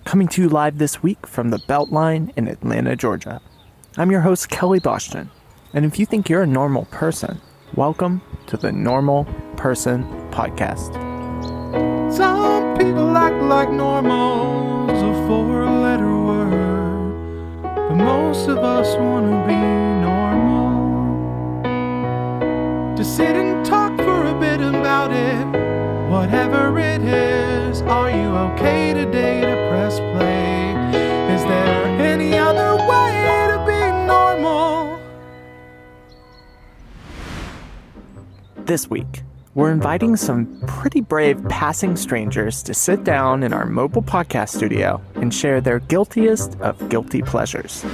coming to you live this week from the Beltline in Atlanta, Georgia. I'm your host, Kelly Boston, and if you think you're a normal person, welcome to the Normal Person Podcast. Some people act like normal's a four-letter word, but most of us want to be normal. To sit and talk for a bit about it, whatever it is. Are you okay today to press play? Is there any other way to be normal? This week, we're inviting some pretty brave passing strangers to sit down in our mobile podcast studio and share their guiltiest of guilty pleasures.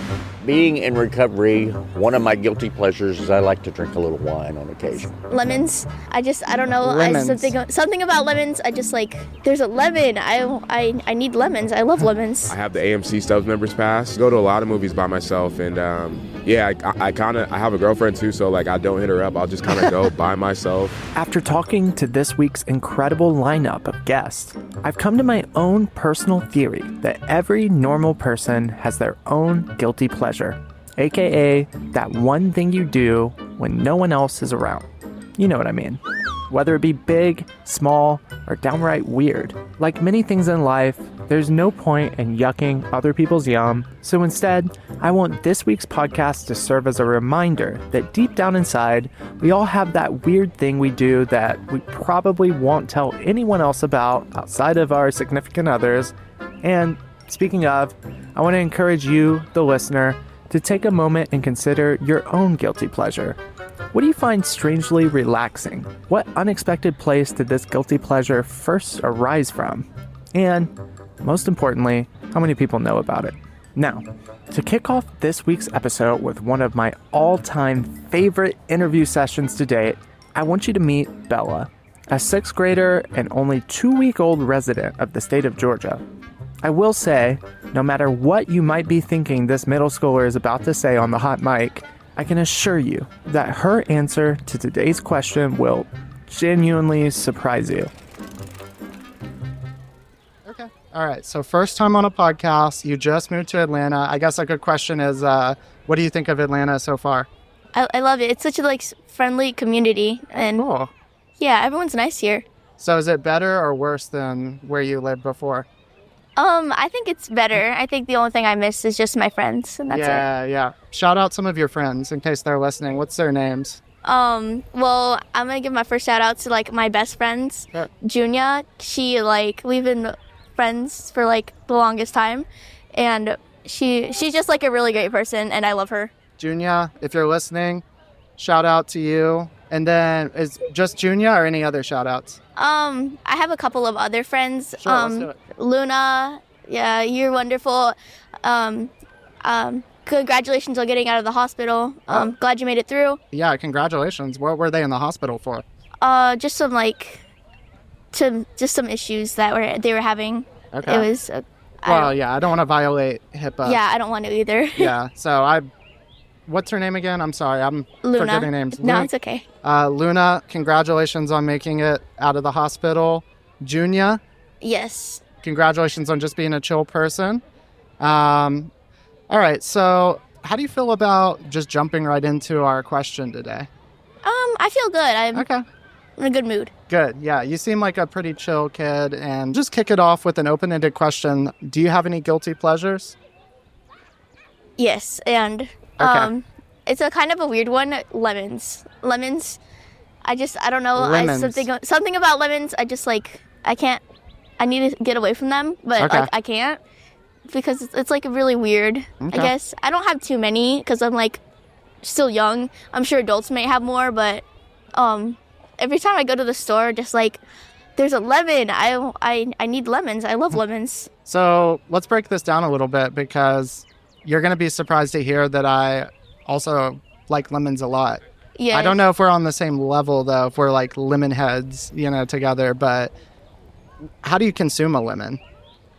Being in recovery, one of my guilty pleasures is I like to drink a little wine on occasion. Lemons. I don't know. Something about lemons. I just like, there's a lemon. I need lemons. I love lemons. I have the AMC Stubs members pass. Go to a lot of movies by myself, and I have a girlfriend too, so like I don't hit her up. I'll just kind of go by myself. After talking to this week's incredible lineup of guests, I've come to my own personal theory that every normal person has their own guilty pleasure, aka that one thing you do when no one else is around. You know what I mean. Whether it be big, small, or downright weird. Like many things in life, there's no point in yucking other people's yum, so instead, I want this week's podcast to serve as a reminder that deep down inside, we all have that weird thing we do that we probably won't tell anyone else about outside of our significant others. And speaking of, I want to encourage you, the listener, to take a moment and consider your own guilty pleasure. What do you find strangely relaxing? What unexpected place did this guilty pleasure first arise from? And most importantly, how many people know about it? Now, to kick off this week's episode with one of my all-time favorite interview sessions to date, I want you to meet Bella, a sixth grader and only 2-week-old resident of the state of Georgia. I will say, no matter what you might be thinking this middle schooler is about to say on the hot mic, I can assure you that her answer to today's question will genuinely surprise you. Okay. All right. So first time on a podcast, you just moved to Atlanta. I guess a good question is, what do you think of Atlanta so far? I love it. It's such a friendly community, and Cool. yeah, everyone's nice here. So is it better or worse than where you lived before? I think it's better. I think the only thing I miss is just my friends, and that's it. Yeah. Shout out some of your friends in case they're listening. What's their names? Well, I'm gonna give my first shout out to my best friends, Sure. Junia. She we've been friends for the longest time, and she's just a really great person, and I love her. Junia, if you're listening, shout out to you. And then is just Junia or any other shout outs? I have a couple of other friends. Sure, let's do it. Luna, yeah, you're wonderful. Congratulations on getting out of the hospital. Glad you made it through. Yeah, congratulations. What were they in the hospital for? Just some some issues that they were having. Okay. It was. I don't want to violate HIPAA. Yeah, I don't want to either. Yeah. So what's her name again? I'm sorry, I'm Luna. forgetting names. No, it's okay. Luna, congratulations on making it out of the hospital. Junia, Yes. congratulations on just being a chill person. All right, so how do you feel about just jumping right into our question today? I feel good. I'm Okay. in a good mood. Good. Yeah, you seem like a pretty chill kid. And just kick it off with an open-ended question. Do you have any guilty pleasures? Yes, and Okay. it's a kind of a weird one. Lemons. I don't know. Lemons. Something about lemons. I can't. I need to get away from them, but Okay. I can't because it's really weird. Okay. I guess I don't have too many because I'm still young. I'm sure adults may have more, but every time I go to the store, just there's a lemon. I need lemons. I love lemons. So let's break this down a little bit because you're going to be surprised to hear that I also like lemons a lot. Yeah. I don't know if we're on the same level, though, if we're lemon heads, together, but how do you consume a lemon?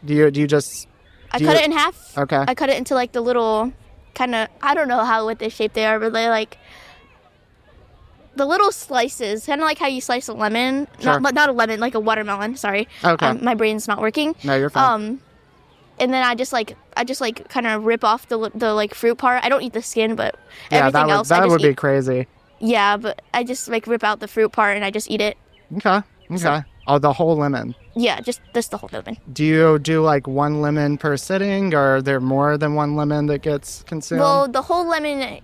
Do you just... I cut it in half. Okay. I cut it into the little kind of, I don't know what the shape they are, but they the little slices, kind of like how you slice a lemon. Sure. Not a lemon, like a watermelon, sorry. Okay. My brain's not working. No, you're fine. and then I just like kind of rip off the like fruit part. I don't eat the skin, but Yeah, everything else I that just would be eat. crazy. Yeah, but I just like rip out the fruit part and I just eat it. Okay. Oh, the whole lemon. Yeah, just the whole lemon. Do you do like one lemon per sitting, or are there more than one lemon that gets consumed? Well, the whole lemon,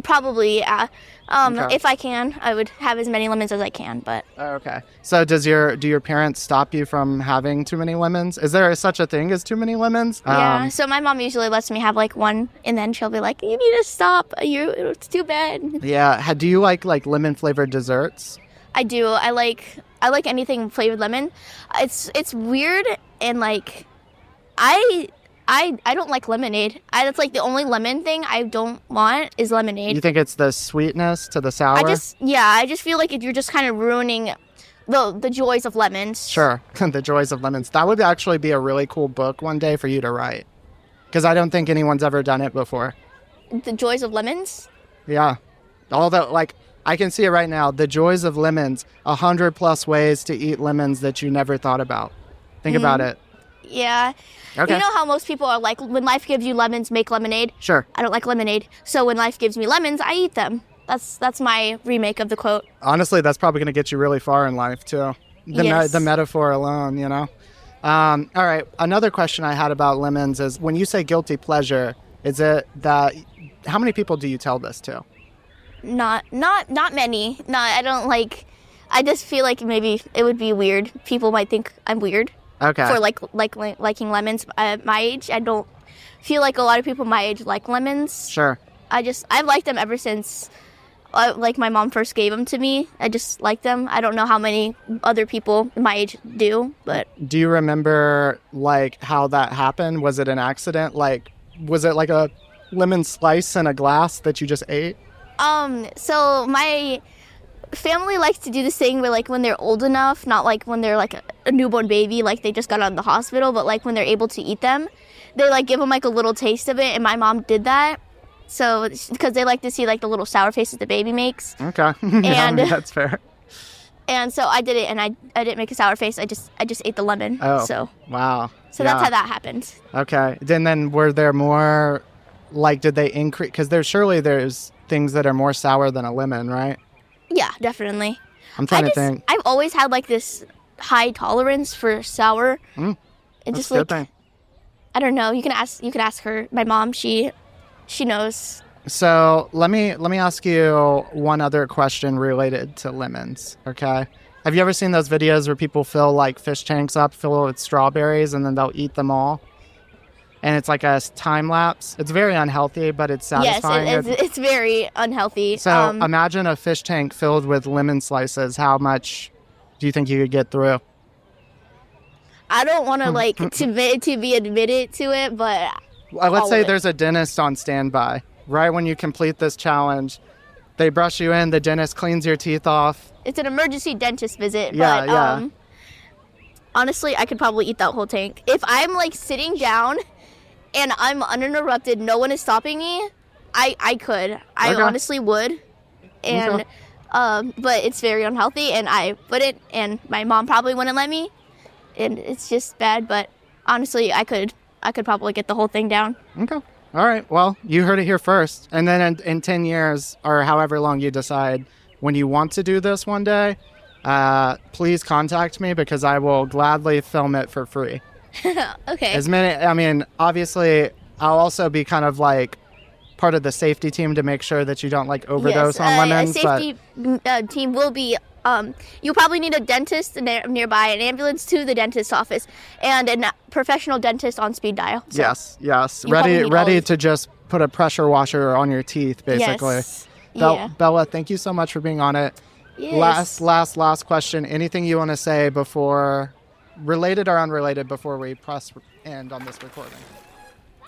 probably. Yeah. Okay. If I can, I would have as many lemons as I can. But Okay. So do your parents stop you from having too many lemons? Is there such a thing as too many lemons? yeah, so my mom usually lets me have like one, and then she'll be like, "You need to stop. It's too bad." Yeah. Do you like lemon flavored desserts? I do. I like anything flavored lemon. It's weird, and like I don't like lemonade. That's like the only lemon thing I don't want is lemonade. You think it's the sweetness to the sour? I just feel like you're just kind of ruining the joys of lemons. Sure. The joys of lemons. That would actually be a really cool book one day for you to write, because I don't think anyone's ever done it before. The joys of lemons. Yeah. Although, like, I can see it right now. The joys of lemons. 100+ ways to eat lemons that you never thought about. Think about it. Yeah. Okay. You know how most people are like, when life gives you lemons, make lemonade? Sure. I don't like lemonade. So when life gives me lemons, I eat them. That's my remake of the quote. Honestly, that's probably going to get you really far in life, too. Yes. The metaphor alone, you know? All right. Another question I had about lemons is, when you say guilty pleasure, is it that... How many people do you tell this to? Not many. No, I don't like. I just feel like maybe it would be weird. People might think I'm weird Okay. for liking lemons. At my age, I don't feel like a lot of people my age like lemons. Sure. I've liked them ever since, like my mom first gave them to me. I just like them. I don't know how many other people my age do, but Do you remember, like, how that happened? Was it an accident? Like, was it like a lemon slice in a glass that you just ate? so my family likes to do this thing where, like, when they're old enough, not like when they're like a newborn baby, like they just got out of the hospital, but like when they're able to eat them, they like give them like a little taste of it. And my mom did that, so because they like to see like the little sour faces the baby makes. Okay. Yeah, And- that's fair. And so I did it, and I didn't make a sour face. I just ate the lemon. Oh. So Wow. that's Yeah. how that happened. Okay. Then were there more, like, did they increase? Because there's things that are more sour than a lemon, right? Yeah, definitely. I'm trying to think. I've always had like this high tolerance for sour. It That's just a good like thing. I don't know. You can ask her. My mom, she knows. So let me ask you one other question related to lemons. Okay. Have you ever seen those videos where people fill like fish tanks up, fill it with strawberries, and then they'll eat them all? And it's like a time lapse. It's very unhealthy, but it's satisfying. Yes, it's very unhealthy. So imagine a fish tank filled with lemon slices. How much do you think you could get through? I don't want to like to be admitted to it, but Let's all say of it. there's a dentist on standby. Right when you complete this challenge, they brush you in, the dentist cleans your teeth off. It's an emergency dentist visit. Yeah, but yeah. honestly, I could probably eat that whole tank if I'm like sitting down and I'm uninterrupted. No one is stopping me. I could. I Okay. honestly would. And Okay. but it's very unhealthy, and I wouldn't, and my mom probably wouldn't let me, and it's just bad. But honestly, I could probably get the whole thing down. Okay. All right. Well, you heard it here first. And then in 10 years or however long you decide, when you want to do this one day, please contact me, because I will gladly film it for free. Okay. Obviously, I'll also be kind of like part of the safety team to make sure that you don't like overdose on lemons. A safety team will be. You'll probably need a dentist nearby, an ambulance to the dentist's office, and a professional dentist on speed dial. So, Yes. You probably need all Ready of- to just put a pressure washer on your teeth, basically. Yes. Yeah. Bella, thank you so much for being on it. Yes. Last question. Anything you want to say before, related or unrelated, before we press end on this recording?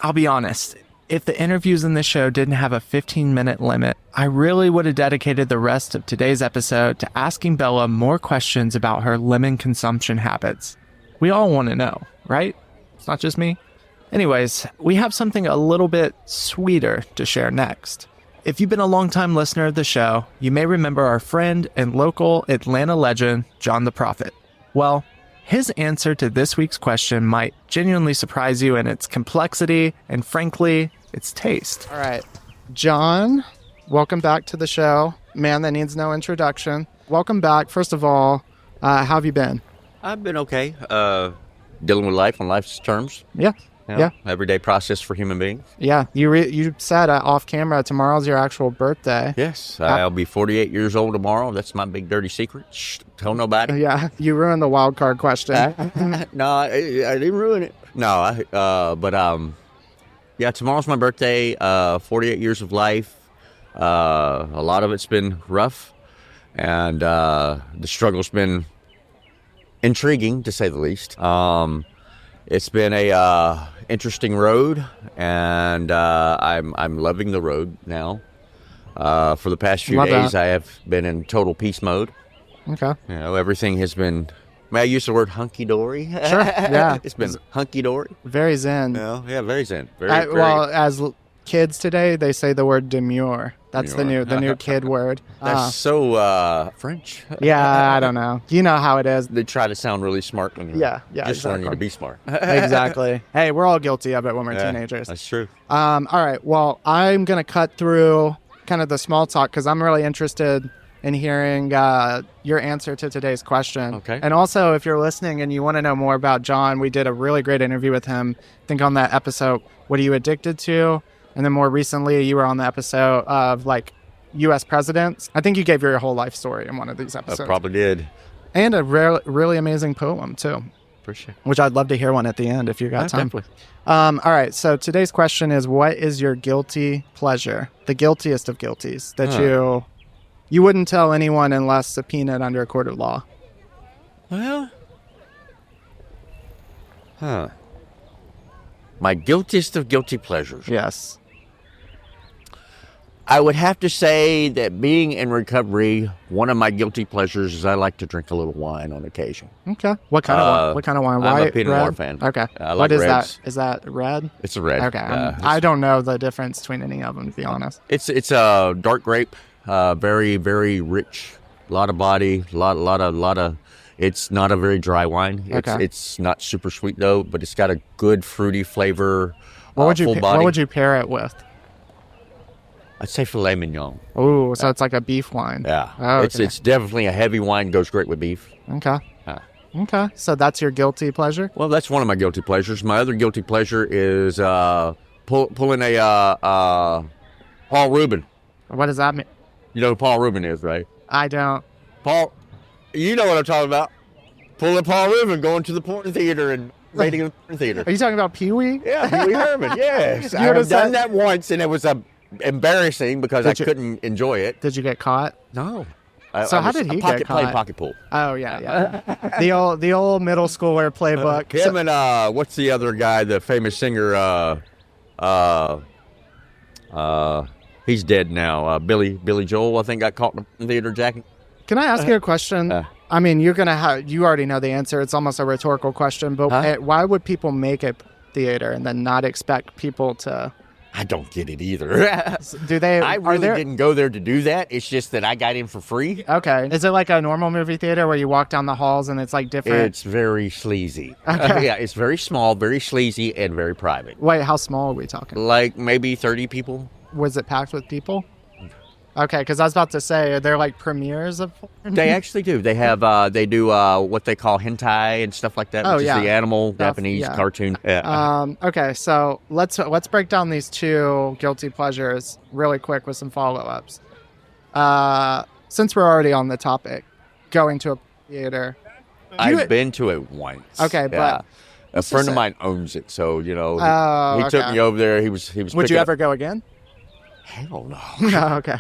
I'll be honest. If the interviews in this show didn't have a 15-minute limit, I really would have dedicated the rest of today's episode to asking Bella more questions about her lemon consumption habits. We all want to know, right? It's not just me. Anyways, we have something a little bit sweeter to share next. If you've been a longtime listener of the show, you may remember our friend and local Atlanta legend, John the Prophet. Well, His answer to this week's question might genuinely surprise you in its complexity and, frankly, its taste. All right. John, welcome back to the show. Man that needs no introduction. Welcome back. First of all, how have you been? I've been okay. Dealing with life on life's terms. Yeah. You know, everyday process for human beings. Yeah. You said off camera tomorrow's your actual birthday. Yes. I'll be 48 years old tomorrow. That's my big dirty secret. Shh, tell nobody. Yeah. You ruined the wild card question. No, I didn't ruin it. No, yeah, tomorrow's my birthday. 48 years of life. A lot of it's been rough, and the struggle's been intriguing, to say the least. It's been a interesting road, and I'm loving the road now. For the past few days, I have been in total peace mode. Okay. You know, everything has been. May I use the word hunky-dory? Sure, yeah. It's been hunky-dory. Very zen. Yeah, very zen. Well, as kids today, they say the word demure. That's the new kid word. That's so French. Yeah, I don't know. You know how it is. They try to sound really smart when yeah, just learning to be smart. Exactly. Hey, we're all guilty of it when we're teenagers. That's true. All right. Well, I'm going to cut through kind of the small talk because I'm really interested in hearing your answer to today's question. Okay. And also, if you're listening and you want to know more about John, we did a really great interview with him. I think on that episode, What Are You Addicted To? And then more recently, you were on the episode of like U.S. presidents. I think you gave your whole life story in one of these episodes. I probably did. And a really amazing poem, too. Appreciate it. Which I'd love to hear one at the end if you got time. Definitely. All right. So today's question is, what is your guilty pleasure? The guiltiest of guilties that you wouldn't tell anyone unless subpoenaed under a court of law. Well, my guiltiest of guilty pleasures. Yes. I would have to say that being in recovery, one of my guilty pleasures is I like to drink a little wine on occasion. Okay. What kind of wine? What kind of wine? I'm White, a Pinot red? Noir fan. Okay. I like what is reds. that? Is that red? It's a red. Okay. I don't know the difference between any of them, to be honest. It's a dark grape, very very rich, a lot of body, a lot of. It's not a very dry wine. It's not super sweet though, but it's got a good fruity flavor. What would you pair it with? I'd say filet mignon. Oh, so it's like a beef wine. Yeah. Oh, okay. It's definitely a heavy wine, goes great with beef. Okay. Okay. So that's your guilty pleasure? Well, that's one of my guilty pleasures. My other guilty pleasure is pulling a Paul Rubin. What does that mean? You know who Paul Rubin is, right? I don't. Paul, you know what I'm talking about. Pulling Paul Rubin, going to the porn theater and raiding the porn theater. Are you talking about Pee-wee? Yeah, Pee Wee Herman, yes. I've done that once, and it was embarrassing because I couldn't enjoy it. Did you get caught? No. So how did he get caught? Playing pocket pool. Oh, yeah. the old middle schooler playbook. Him and, what's the other guy, the famous singer, he's dead now. Billy Joel, I think, got caught in the theater jacking. Can I ask you a question? I mean, you already know the answer. It's almost a rhetorical question, but why would people make a theater and then not expect people to? I don't get it either. Do they? I really didn't go there to do that. It's just that I got in for free. Okay. Is it like a normal movie theater where you walk down the halls and it's like different? It's very sleazy. Okay. Yeah, it's very small, very sleazy, and very private. Wait, how small are we talking? Like maybe 30 people. Was it packed with people? Okay, because I was about to say, they're like premieres of porn? They actually do. They have they do what they call hentai and stuff like that, which is the animal Japanese cartoon. Yeah. Okay, so let's break down these two guilty pleasures really quick with some follow-ups. Since we're already on the topic, going to a theater. I've been to it once. Okay, but a friend of mine owns it, so he took me over there. He was. Would you ever go again? Hell no. No, okay.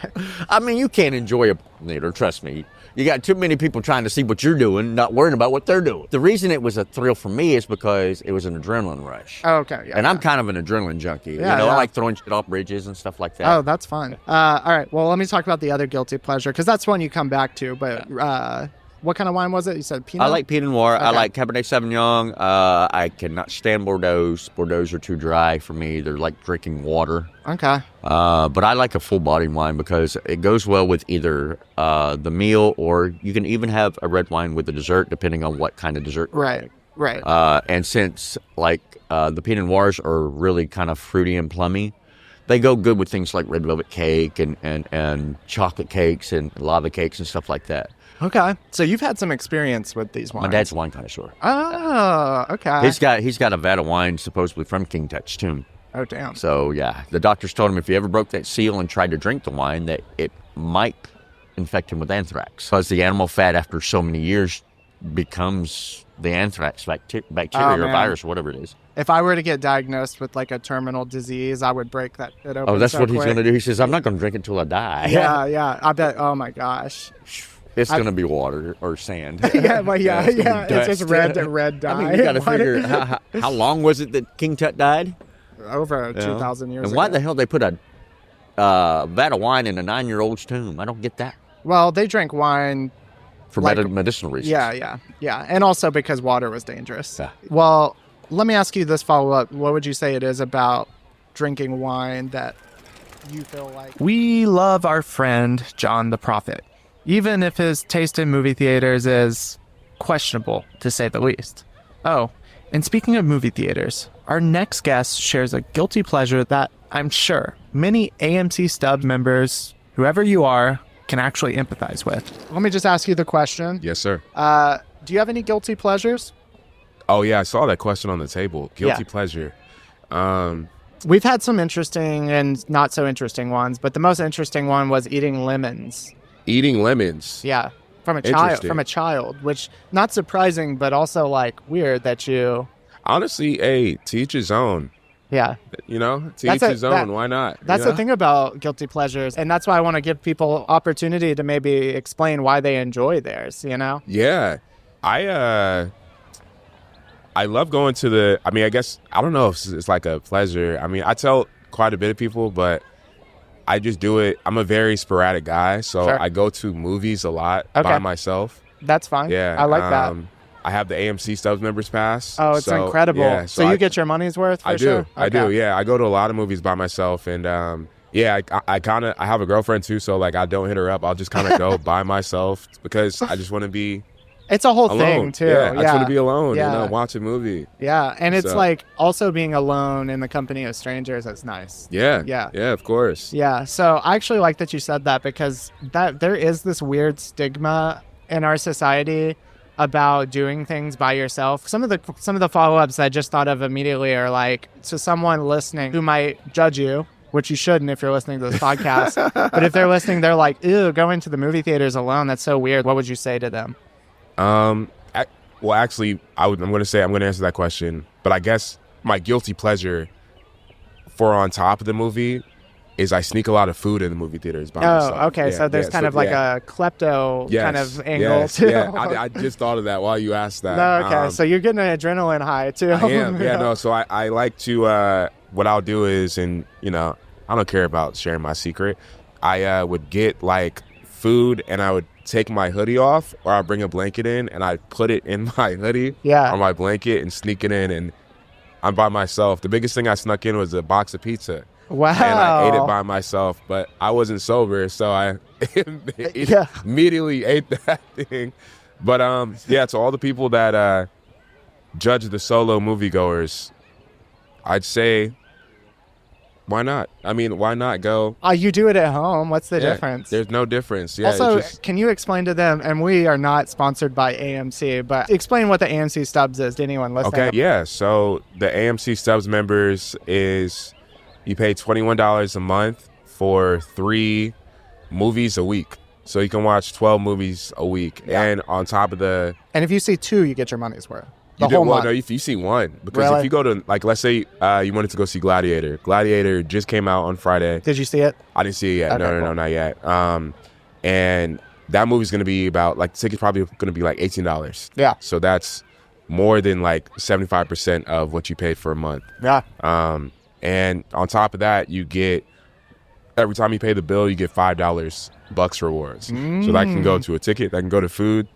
I mean, you can't enjoy a theater, trust me. You got too many people trying to see what you're doing, not worrying about what they're doing. The reason it was a thrill for me is because it was an adrenaline rush. Oh, okay, yeah. And I'm kind of an adrenaline junkie. Yeah, I like throwing shit off bridges and stuff like that. Oh, that's fun. All right, well, let me talk about the other guilty pleasure, because that's one you come back to, but What kind of wine was it? You said Pinot? I like Pinot Noir. I Okay. like Cabernet Sauvignon. I cannot stand Bordeaux. Bordeaux are too dry for me. They're like drinking water. Okay. But I like a full-bodied wine because it goes well with either the meal, or you can even have a red wine with the dessert, depending on what kind of dessert. Right. And since the Pinot Noirs are really kind of fruity and plummy, they go good with things like red velvet cake and chocolate cakes and lava cakes and stuff like that. Okay. So you've had some experience with these wines. My dad's a wine connoisseur. Oh, okay. He's got a vat of wine supposedly from King Tut's tomb. Oh, damn. So yeah, the doctors told him if he ever broke that seal and tried to drink the wine, that it might infect him with anthrax, because the animal fat after so many years becomes the anthrax bacteria or man. virus or whatever it is. If I were to get diagnosed with like a terminal disease, I would break that shit open. Oh, that's so what he's quick. going to do. He says, I'm not going to drink until I die. Yeah. I bet. Oh my gosh. It's going to be water or sand. Yeah, but yeah. It's gonna be It's just dust. red dye. I mean, you got to figure how long was it that King Tut died? Over You know? 2,000 years And ago. why the hell they put a vat of wine in a 9-year-old's tomb? I don't get that. Well, they drank wine. For Like- medicinal reasons. Yeah. And also because water was dangerous. Yeah. Well, let me ask you this follow-up. What would you say it is about drinking wine that you feel like... We love our friend John the Prophet, even if his taste in movie theaters is questionable, to say the least. Oh, and speaking of movie theaters, our next guest shares a guilty pleasure that I'm sure many AMC Stubs members, whoever you are, can actually empathize with. Let me just ask you the question. Yes, sir. Do you have any guilty pleasures? Oh, yeah, I saw that question on the table. Guilty Yeah. pleasure. We've had some interesting and not so interesting ones, but the most interesting one was eating lemons. Eating lemons. Yeah, from a child, which not surprising, but also like weird that you. Honestly, hey, to each his own. Yeah, You know, to That's each a- his own. that- Why not? that's you know? the thing about guilty pleasures, and that's why I want to give people opportunity to maybe explain why they enjoy theirs. You know. Yeah, I love going to the. I mean, I guess I don't know if it's like a pleasure. I mean, I tell quite a bit of people, but I just do it. I'm a very sporadic guy, so Sure. I go to movies a lot Okay. by myself. That's fine. Yeah, I like that. I have the AMC Stubs members pass. Oh, it's so, incredible. Yeah, so you I- get your money's worth. For I do. sure? I do. Okay. Yeah, I go to a lot of movies by myself, and I have a girlfriend too, so like I don't hit her up. I'll just kind of go by myself because I just want to be It's a whole alone. thing too. Yeah, I just want to be alone. Yeah. You know, watch a movie. Yeah, and it's So- like also being alone in the company of strangers is nice. Yeah. Yeah. Yeah. Of course. Yeah, so I actually like that you said that because that there is this weird stigma in our society about doing things by yourself. Some of the follow-ups I just thought of immediately are like to someone listening who might judge you, which you shouldn't if you're listening to this podcast. But if they're listening, they're like, "Ew, going to the movie theaters alone, that's so weird." What would you say to them? Well, actually, I'm going to answer that question, but I guess my guilty pleasure for on top of the movie is I sneak a lot of food in the movie theaters by myself. Oh, okay. Yeah, So there's yeah, kind of like a klepto kind of angle yes, too. Yeah, I just thought of that while you asked that. No, okay. So you're getting an adrenaline high too. I am. Yeah, no. So I like to. What I'll do is, and you know, I don't care about sharing my secret. I would get like food, and I would take my hoodie off, or I'd bring a blanket in, and I'd put it in my hoodie, Yeah. on my blanket, and sneak it in, and I'm by myself. The biggest thing I snuck in was a box of pizza. Wow. And I ate it by myself, but I wasn't sober, so I Yeah. immediately ate that thing. But yeah, to all the people that judge the solo moviegoers, I'd say, why not? I mean, why not go? You do it at home. What's the Yeah, difference? There's no difference. Yeah, Also, it's just, can you explain to them, and we are not sponsored by AMC, but explain what the AMC Stubs is to anyone listening. okay, yeah. So the AMC Stubs members is you pay $21 a month for 3 movies a week. So you can watch 12 movies a week. Yeah. And on top of the... And if you see 2, you get your money's worth. The You do, whole well, month. no, if you see one. Because Really? if you go to, like, let's say you wanted to go see Gladiator. Gladiator just came out on Friday. Did you see it? I didn't see it yet. Okay, No, cool. not yet. And that movie's going to be about, like, the ticket's probably going to be like $18. Yeah. So that's more than, like, 75% of what you paid for a month. Yeah. And on top of that, you get, every time you pay the bill, you get $5 bucks rewards. So that can go to a ticket, that can go to food,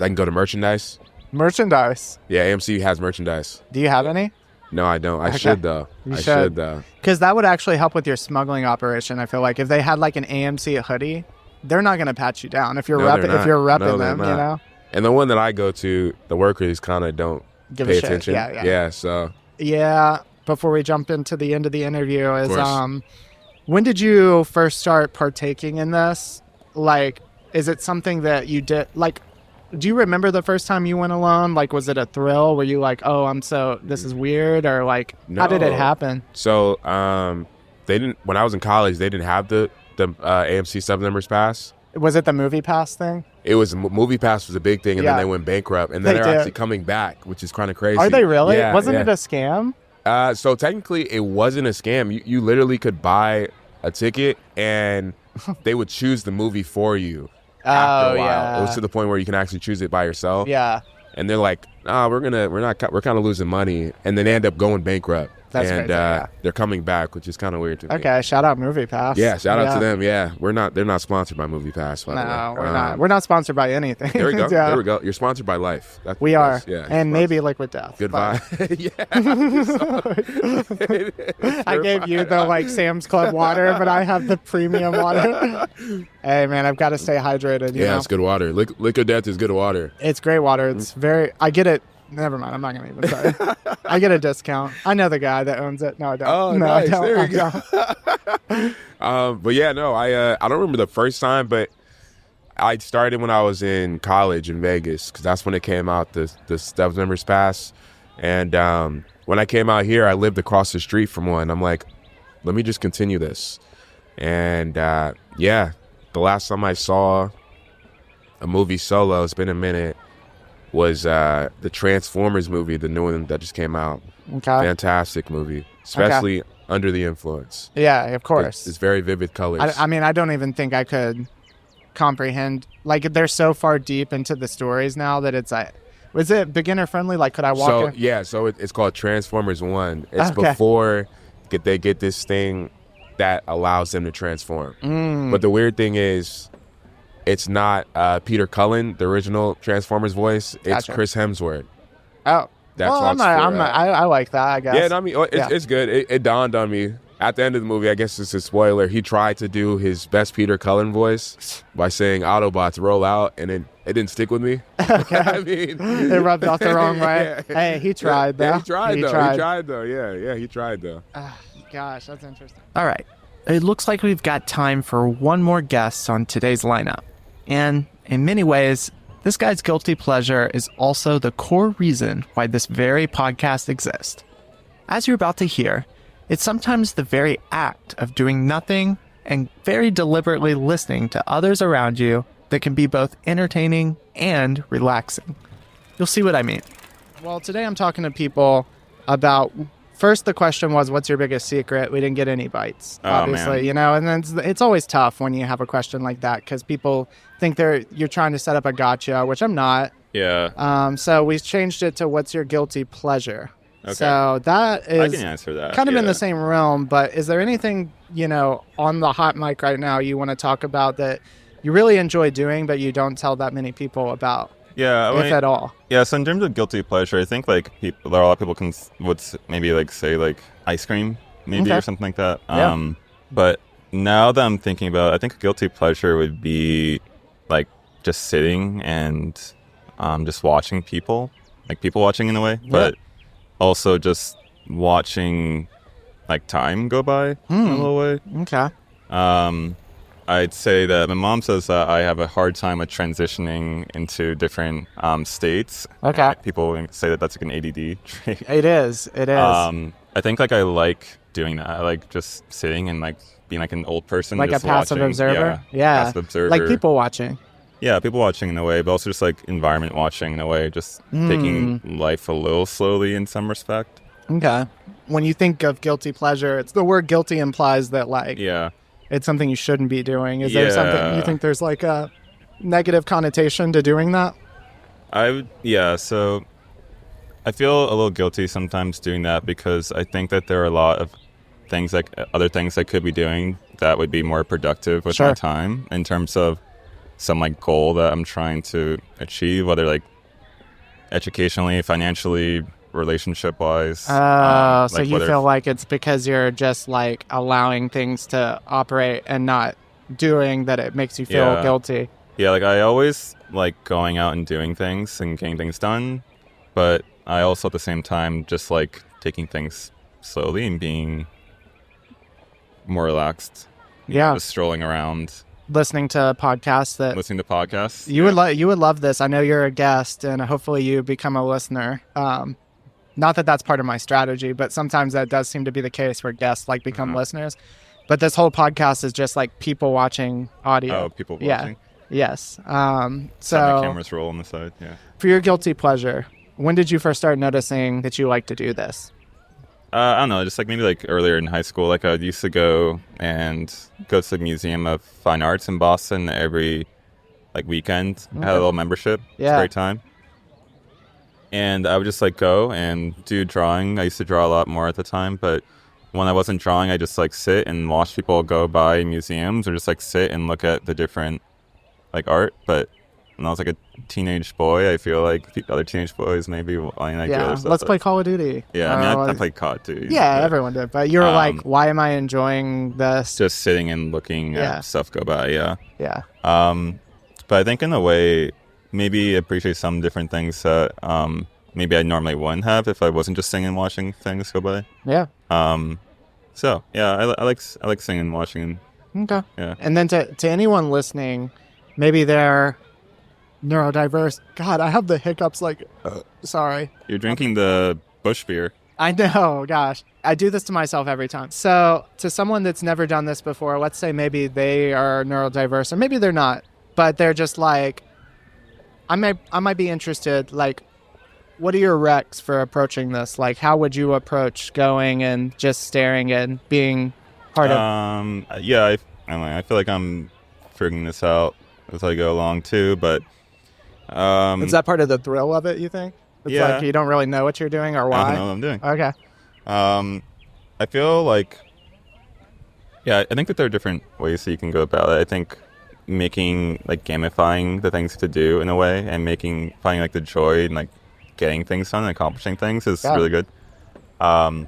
I can go to merchandise. Merchandise. Yeah, AMC has merchandise. Do you have any? No, I don't. I Okay. should though. You I should. should though. Because that would actually help with your smuggling operation. I feel like if they had like an AMC hoodie, they're not going to pat you down if you're No, they're if not. you're repping No, they're them. You not. know, And the one that I go to, the workers kind of don't give pay a shit. attention. Yeah. So Yeah. Before we jump into the end of the interview, is course. when did you first start partaking in this? Like, is it something that you did? Like, do you remember the first time you went alone? Like, was it a thrill? Were you like, oh, this is weird, or like, how did it No. happen? So they didn't. When I was in college, they didn't have the AMC Stubs members pass. Was it the movie pass thing? It was Movie Pass was a big thing, and Yeah. then they went bankrupt, and then They they're did. actually coming back, which is kind of crazy. Are they really? Yeah, Wasn't yeah. it a scam? So technically, it wasn't a scam. You literally could buy a ticket, and they would choose the movie for you. After a while, yeah. it was to the point where you can actually choose it by yourself. Yeah. And they're like, "Nah, we're kind of losing money," and then they end up going bankrupt. That's and crazy, yeah. they're coming back, which is kind of weird to me. Okay. Shout out Movie Pass. Yeah, shout out to them. Yeah, they're not sponsored by Movie Pass. By the No, way. we're not. We're not sponsored by anything. There we go. Yeah. There we go. You're sponsored by Life. We are. Yeah. And maybe Liquid Death. Goodbye. but Yeah. I gave you the like Sam's Club water, but I have the premium water. Hey man, I've got to stay hydrated. You Yeah, know? it's good water. Liquid Death is good water. It's great water. It's very. I get it. Never mind. I'm not gonna even say. I get a discount. I know the guy that owns it. No, I don't. Oh, no, nice. I don't. There I you go. But yeah, no, I don't remember the first time, but I started when I was in college in Vegas because that's when it came out, the Stubs members pass. And when I came out here, I lived across the street from one. I'm like, let me just continue this. And yeah, the last time I saw a movie solo, it's been a minute, was the Transformers movie, the new one that just came out. Okay. Fantastic movie, especially under the influence. Yeah, of course. It's very vivid colors. I mean, I don't even think I could comprehend. Like, they're so far deep into the stories now that it's like, was it beginner friendly? Like, could I walk So in? yeah, so it's called Transformers 1. It's Okay. before they get this thing that allows them to transform. Mm. But the weird thing is, it's not Peter Cullen, the original Transformers voice. It's Gotcha. Chris Hemsworth. Oh, That's well, what it's for, I like that. I guess. Yeah, no, I mean, Yeah. it's good. It dawned on me at the end of the movie. I guess it's a spoiler. He tried to do his best Peter Cullen voice by saying "Autobots roll out," and it didn't stick with me. I mean, It rubbed off the wrong way. Yeah. Hey, he tried though. Yeah, he tried though. Yeah, he tried though. Gosh, that's interesting. All right. It looks like we've got time for one more guest on today's lineup. And in many ways, this guy's guilty pleasure is also the core reason why this very podcast exists. As you're about to hear, it's sometimes the very act of doing nothing and very deliberately listening to others around you that can be both entertaining and relaxing. You'll see what I mean. Well, today I'm talking to people about. First, the question was, "What's your biggest secret?" We didn't get any bites, obviously, man. you know. And then it's always tough when you have a question like that because people think you're trying to set up a gotcha, which I'm not. Yeah. So we changed it to "What's your guilty pleasure?" Okay. So that I is can answer that. kind of in yeah. the same realm. But is there anything on the hot mic right now you want to talk about that you really enjoy doing, but you don't tell that many people about, Yeah. if at all? Yeah. So in terms of guilty pleasure, I think like a lot of people would maybe like say like ice cream, maybe Okay. or something like that. Yeah. But now that I'm thinking about it, I think a guilty pleasure would be like just sitting and just watching people, like people watching in a way, but also just watching like time go by in a little way. Okay. I'd say that my mom says that I have a hard time with transitioning into different states. Okay. People say that that's like an ADD trait. It is. It is. I think like I like doing that. I like just sitting and like being like an old person, Like a just passive watching. observer? Yeah. passive observer. Like people watching. Yeah, people watching in a way, but also just like environment watching in a way, just taking life a little slowly in some respect. Okay. When you think of guilty pleasure, it's the word guilty implies that like Yeah. it's something you shouldn't be doing. Is there something you think there's like a negative connotation to doing that? So I feel a little guilty sometimes doing that because I think that there are a lot of things like other things I could be doing that would be more productive with Sure. my time in terms of some like goal that I'm trying to achieve, whether like educationally, financially, relationship wise. So you feel like it's because you're just like allowing things to operate and not doing that it makes you feel guilty. Yeah, like I always like going out and doing things and getting things done, but I also at the same time just like taking things slowly and being more relaxed. Yeah. Just strolling around. Listening to podcasts Listening to podcasts. You would love this. I know you're a guest and hopefully you become a listener. Not that that's part of my strategy, but sometimes that does seem to be the case where guests like become listeners. But this whole podcast is just like people watching audio. Oh, people watching? Yes. So the cameras roll on the side, yeah. For your guilty pleasure, when did you first start noticing that you like to do this? I don't know, just like maybe like earlier in high school. Like I used to go to the Museum of Fine Arts in Boston every like weekend. I had a little membership. Yeah. It's a great time. And I would just like go and do drawing. I used to draw a lot more at the time, but when I wasn't drawing, I just like sit and watch people go by museums or just like sit and look at the different like art. But when I was like a teenage boy, I feel like the other teenage boys maybe wanting like do other stuff. Let's play Call of Duty. Yeah, I mean, I played Call of Duty. Yeah, everyone did. But you were like, why am I enjoying this? Just sitting and looking at stuff go by, yeah. Yeah. But I think in a way, maybe appreciate some different things that maybe I normally wouldn't have if I wasn't just sitting and watching things go by. Yeah. So yeah, I like singing and watching. Okay. Yeah. And then to anyone listening, maybe they're neurodiverse. God, I have the hiccups like, sorry. You're drinking the Bush beer. I know, gosh. I do this to myself every time. So to someone that's never done this before, let's say maybe they are neurodiverse or maybe they're not, but they're just like, I might be interested, like, what are your recs for approaching this? Like, how would you approach going and just staring and being part of? Yeah, I feel like I'm figuring this out as I go along too, but is that part of the thrill of it, you think? It's like you don't really know what you're doing or why? I don't know what I'm doing. Okay. I feel like, I think that there are different ways that you can go about it. I think making, like, gamifying the things to do in a way and finding like the joy and like getting things done and accomplishing things is really good. And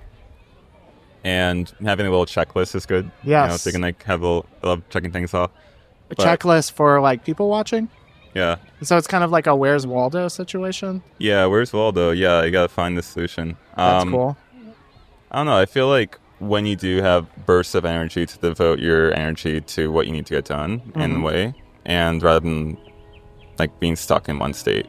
having a little checklist is good. Yes. You know, so you can like have I love checking things off. A checklist for like people watching? Yeah. So it's kind of like a Where's Waldo situation? Yeah, Where's Waldo? Yeah, you gotta find the solution. That's cool. I don't know, I feel like when you do have bursts of energy to devote your energy to what you need to get done in a way, and rather than like being stuck in one state.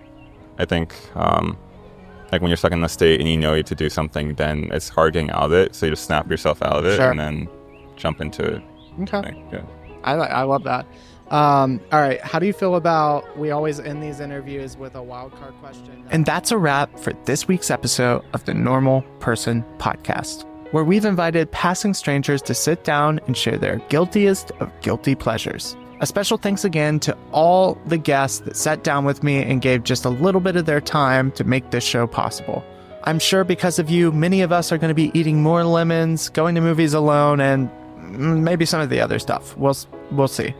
I think like when you're stuck in a state and you know you have to do something, then it's hard getting out of it, so you just snap yourself out of it and then jump into it. Okay. Yeah. I love that. All right, how do you feel about, we always end these interviews with a wildcard question. And that's a wrap for this week's episode of the Normal Person Podcast, where we've invited passing strangers to sit down and share their guiltiest of guilty pleasures. A special thanks again to all the guests that sat down with me and gave just a little bit of their time to make this show possible. I'm sure because of you, many of us are going to be eating more lemons, going to movies alone, and maybe some of the other stuff. We'll see.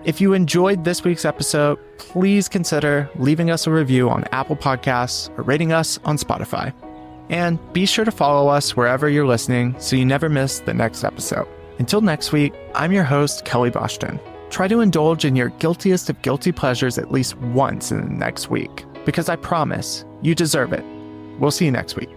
If you enjoyed this week's episode, please consider leaving us a review on Apple Podcasts or rating us on Spotify. And be sure to follow us wherever you're listening so you never miss the next episode. Until next week, I'm your host, Kelly Boshton. Try to indulge in your guiltiest of guilty pleasures at least once in the next week, because I promise you deserve it. We'll see you next week.